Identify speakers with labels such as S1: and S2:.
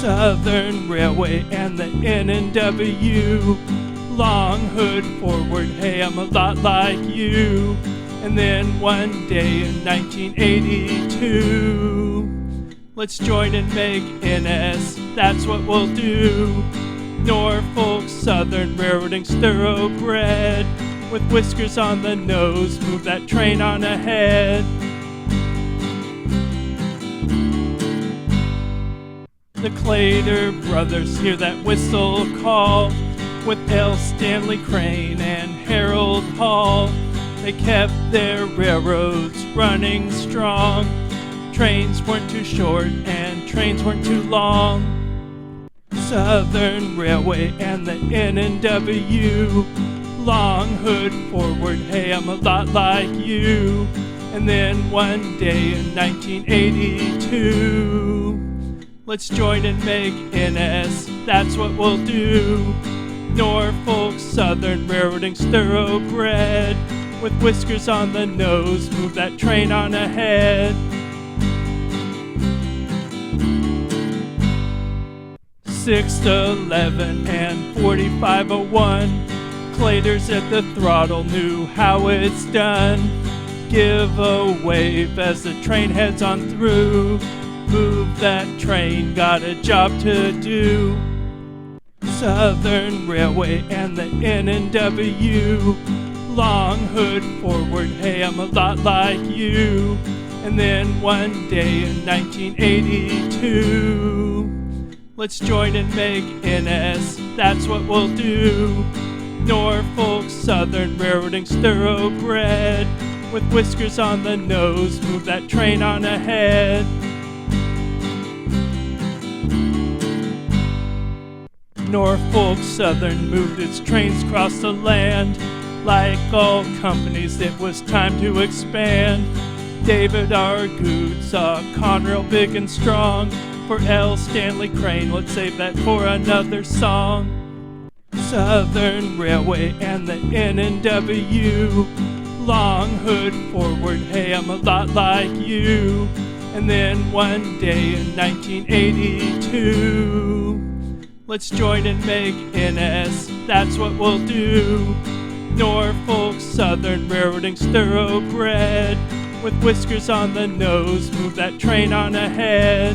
S1: Southern Railway and the N&W. Long hood forward, hey, I'm a lot like you. And then one day in 1982, let's join and make NS, that's what we'll do. Norfolk Southern railroading's thoroughbred, with whiskers on the nose, move that train on ahead. The Clater brothers hear that whistle call, with L. Stanley Crane and Harold Hall. They kept their railroads running strong. Trains weren't too short and trains weren't too long. Southern Railway and the N&W. Long hood forward, hey, I'm a lot like you. And then one day in 1982, let's join and make NS, that's what we'll do. Norfolk Southern railroading's thoroughbred, with whiskers on the nose, move that train on ahead. 6 to 11 and 4501, Claters at the throttle knew how it's done. Give a wave as the train heads on through. Move that train, got a job to do. Southern Railway and the N&W. Long hood forward, hey, I'm a lot like you. And then one day in 1982, let's join and make NS, that's what we'll do. Norfolk Southern railroading's thoroughbred, with whiskers on the nose, move that train on ahead. Norfolk Southern moved its trains across the land. Like all companies, it was time to expand. David R. Good saw Conrail big and strong. For L. Stanley Crane, let's save that for another song. Southern Railway and the N&W. Long hood forward, hey, I'm a lot like you. And then one day in 1982, let's join and make NS, that's what we'll do. Norfolk Southern railroading's thoroughbred, with whiskers on the nose, move that train on ahead.